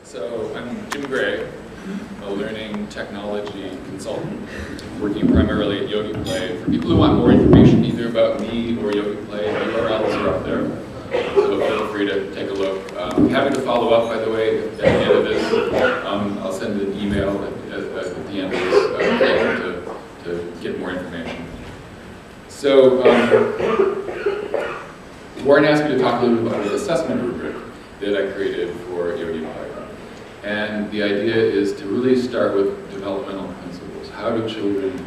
So I'm Jim Gray, a learning technology consultant, working primarily at Yogi Play. For people who want more information either about me or Yogi Play, the URLs are up there, so feel free to take a look. I'm happy to follow up, by the way, at the end of this. I'll send an email at the end of this to get more information. So Warren asked me to talk a little bit about an assessment rubric that I created for Yogi Play. And the idea is to really start with developmental principles. How do children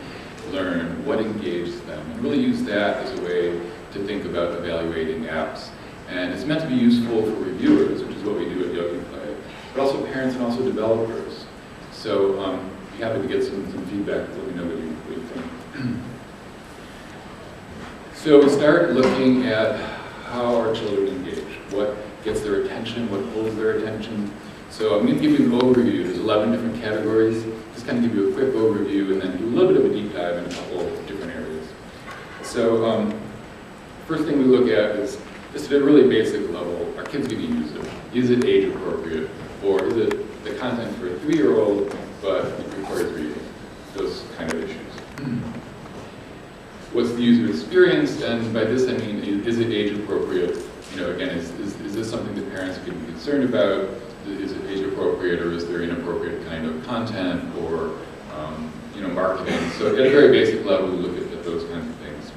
learn? What engages them? And really use that as a way to think about evaluating apps. And it's meant to be useful for reviewers, which is what we do at Yogi Play, but also parents and also developers. So be happy to get some feedback. Let me know what you think. So we start looking at how our children engage. What gets their attention? What holds their attention? So I'm going to give you an overview. There's 11 different categories. Just kind of give you a quick overview and then do a little bit of a deep dive in a couple of different areas. So first thing we look at is, just at a really basic level, are kids going to use it? Is it age appropriate? Or is it the content for a 3-year-old, but it requires reading? Those kind of issues. What's the user experience? And by this I mean, is it age appropriate? You know, again, is this something that parents can be concerned about? Is it age appropriate, or is there inappropriate kind of content or marketing? So at a very basic level, we look at those kinds of things.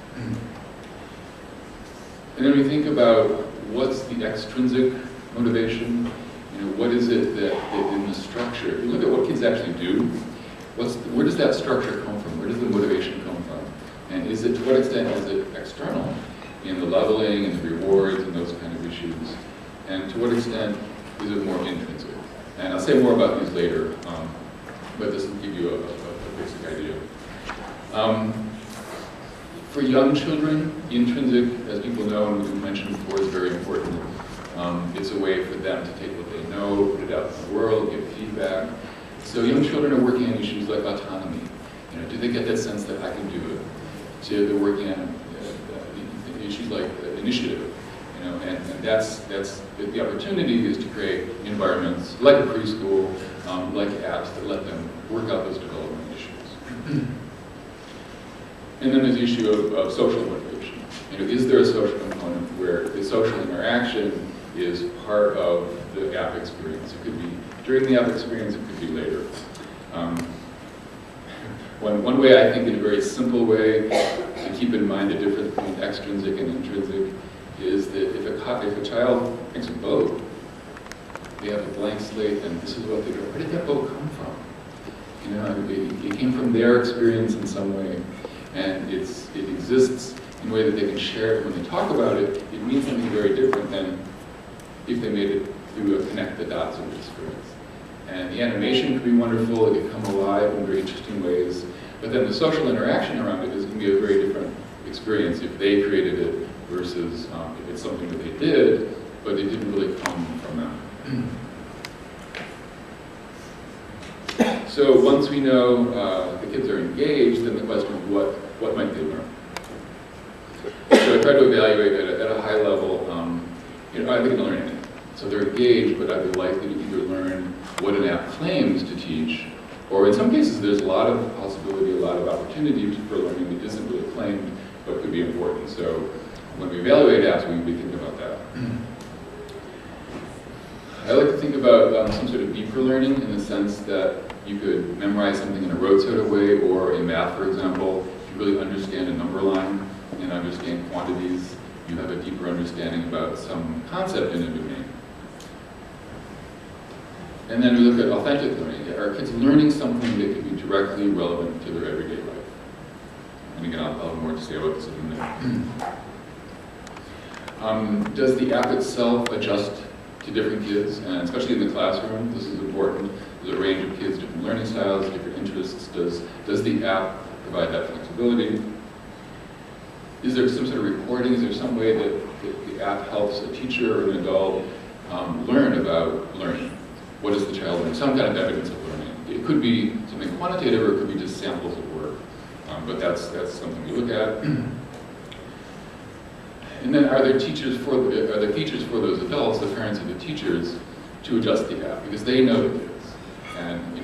And then we think about what's the extrinsic motivation. You know, what is it that in the structure? If you look at what kids actually do, where does that structure come from? Where does the motivation come from? And to what extent is it external in the leveling and the rewards and those kind of issues? And to what extent is it more intrinsic? And I'll say more about these later, but this will give you a basic idea. For young children, intrinsic, as people know, and we've mentioned before, is very important. It's a way for them to take what they know, put it out in the world, give feedback. So young children are working on issues like autonomy. You know, do they get that sense that I can do it? So they're working on issues like initiative. You know, and that's the opportunity is to create environments like a preschool, like apps that let them work out those development issues. And then there's the issue of social motivation. You know, is there a social component where the social interaction is part of the app experience? It could be during the app experience, it could be later. One way, I think, in a very simple way, to keep in mind the difference between extrinsic and intrinsic is that if a child makes a boat, they have a blank slate, and this is what they do. Where did that boat come from? You know, it came from their experience in some way, and it exists in a way that they can share it. When they talk about it, it means something very different than if they made it through a connect the dots of experience. And the animation could be wonderful, it could come alive in very interesting ways, but then the social interaction around it is going to be a very different experience if they created it versus if it's something that they did, but it didn't really come from them. So once we know the kids are engaged, then the question is what might they learn? So I try to evaluate at a high level, are they going to learn anything? So they're engaged, but are they likely to either learn what an app claims to teach, or in some cases there's a lot of possibility, a lot of opportunity for learning that isn't really claimed, but could be important. So when we evaluate apps, we think about that. I like to think about some sort of deeper learning in the sense that you could memorize something in a rote sort of way, or in math, for example, if you really understand a number line and understand quantities, you have a deeper understanding about some concept in a domain. And then we look at authentic learning. Are kids learning something that could be directly relevant to their everyday life? And again, I'll have more to say about this in a minute. Does the app itself adjust to different kids, and especially in the classroom? This is important. There's a range of kids, different learning styles, different interests. Does the app provide that flexibility? Is there some sort of reporting? Is there some way that the app helps a teacher or an adult learn about learning? What is the child learning? Some kind of evidence of learning. It could be something quantitative, or it could be just samples of work. But that's something we look at. And then are there features for those adults, the parents and the teachers, to adjust the app, because they know the kids. And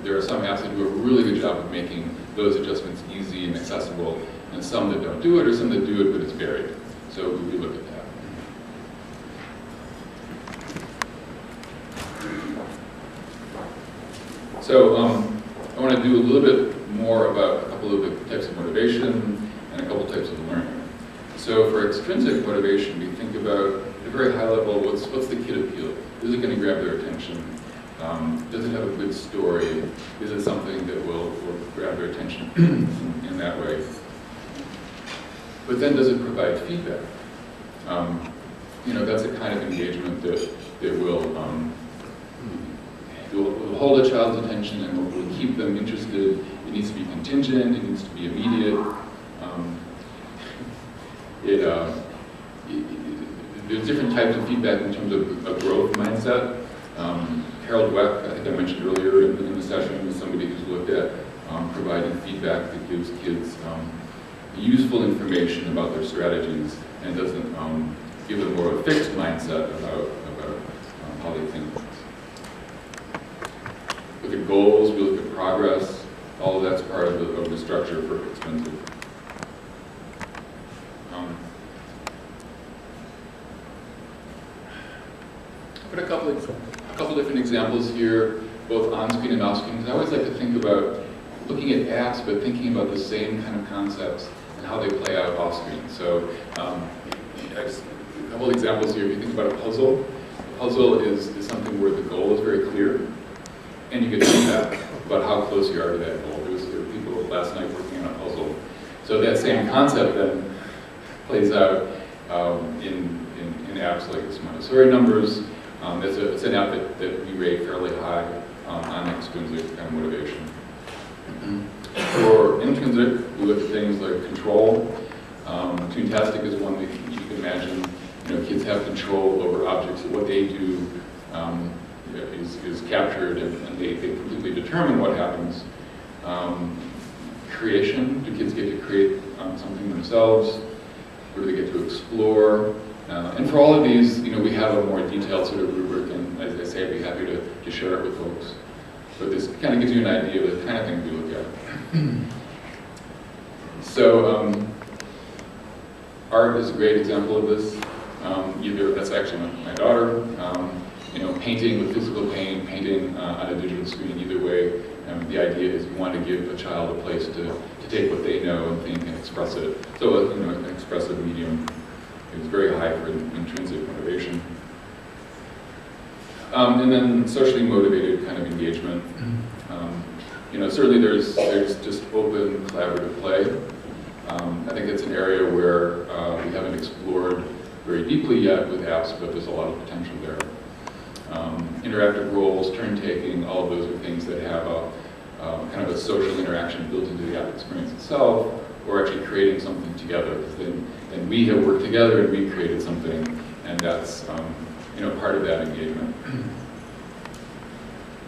there are some apps that do a really good job of making those adjustments easy and accessible, and some that don't do it, or some that do it but it's buried. So we look at that. So I want to do a little bit more about a couple of the types of motivation and a couple types of learning. So for extrinsic motivation, we think about at a very high level, what's the kid appeal? Is it going to grab their attention? Does it have a good story? Is it something that will grab their attention in that way? But then does it provide feedback? That's a kind of engagement that will hold a child's attention and will keep them interested. It needs to be contingent, it needs to be immediate. There's different types of feedback in terms of a growth mindset. Harold Dweck, I think I mentioned earlier in the session, is somebody who's looked at providing feedback that gives kids useful information about their strategies and doesn't give them more of a fixed mindset about how they think. Look at goals, we look at progress, all of that's part of the structure for extrinsic. Put a couple different examples here, both on-screen and off-screen, because I always like to think about looking at apps, but thinking about the same kind of concepts and how they play out off-screen. So a couple of examples here. If you think about a puzzle is something where the goal is very clear, and you get feedback about how close you are to that goal. There were people last night working on a puzzle. So that same concept then plays out in apps like this Montessori Numbers. It's an app that we rate fairly high on extrinsic kind of motivation. For intrinsic, we look at things like control. Toontastic is one that you can imagine. Kids have control over objects. What they do is captured, and they completely determine what happens. Creation, do kids get to create something themselves? Or do they get to explore? And for all of these, we have a more detailed sort of rubric, and as I say, I'd be happy to share it with folks. But this kind of gives you an idea of the kind of thing we look at. So, art is a great example of this. That's actually my daughter. Painting with physical paint, painting on a digital screen, either way. The idea is you want to give a child a place to take what they know and think and express it. So, an expressive medium is very high for intrinsic motivation. And then socially motivated kind of engagement. Certainly there's just open collaborative play. I think it's an area where we haven't explored very deeply yet with apps, but there's a lot of potential there. Interactive roles, turn-taking, all of those are things that have a kind of a social interaction built into the app experience itself, or actually creating something together. Because then we have worked together and we created something, and that's part of that engagement.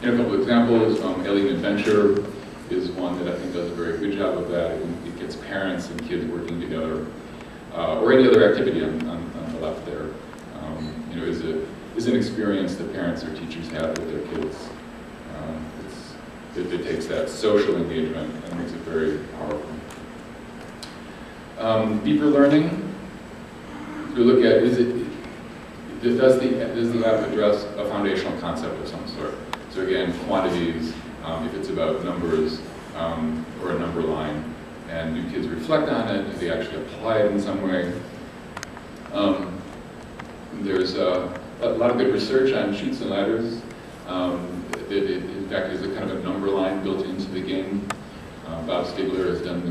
A couple of examples, Alien Adventure is one that I think does a very good job of that. It gets parents and kids working together, or any other activity on the left there. Is an experience that parents or teachers have with their kids. It takes that social engagement and makes it very powerful. Deeper learning, we look at, does the app address a foundational concept of some sort? So again, quantities, if it's about numbers or a number line, and do kids reflect on it? Do they actually apply it in some way? There's a lot of good research on chutes and ladders. In fact, there's a kind of a number line built into the game. Bob Stigler has done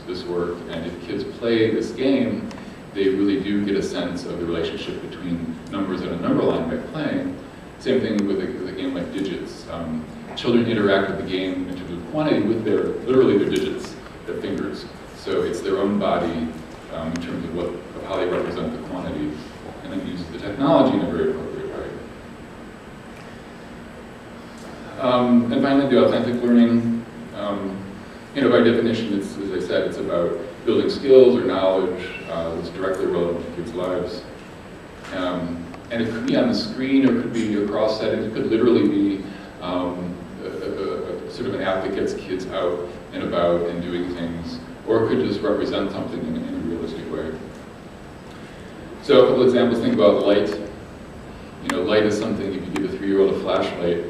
this work, and if kids play this game, they really do get a sense of the relationship between numbers and a number line by playing. Same thing with a game like digits. Children interact with the game in terms of quantity with literally their digits, their fingers. So it's their own body in terms of how they represent the quantity, and then use the technology in a very appropriate way. And finally, the authentic learning. By definition, as I said, it's about building skills or knowledge that's directly relevant to kids' lives. And it could be on the screen, or it could be across settings. It could literally be sort of an app that gets kids out and about and doing things, or it could just represent something in a realistic way. So a couple examples, think about light. You know, light is something, if you give a 3-year-old a flashlight,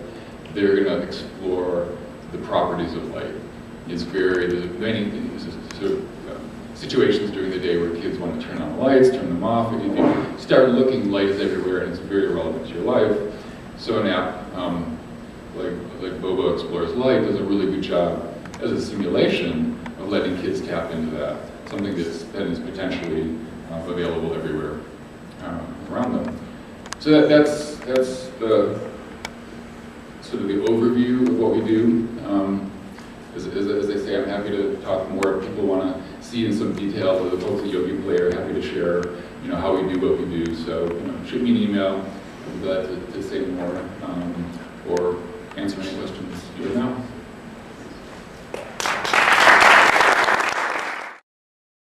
they're going to explore the properties of light. There's many sort of situations during the day where kids want to turn on the lights, turn them off. If you start looking, light is everywhere, and it's very relevant to your life. So an app like Bobo Explores Light does a really good job as a simulation of letting kids tap into that, something that is potentially available everywhere around them. So that's the sort of the overview of what we do. As I say, I'm happy to talk more. If people want to see in some detail, the folks at Yogi Play are happy to share, you know, how we do what we do. So, you know, shoot me an email. I'm glad to say more or answer any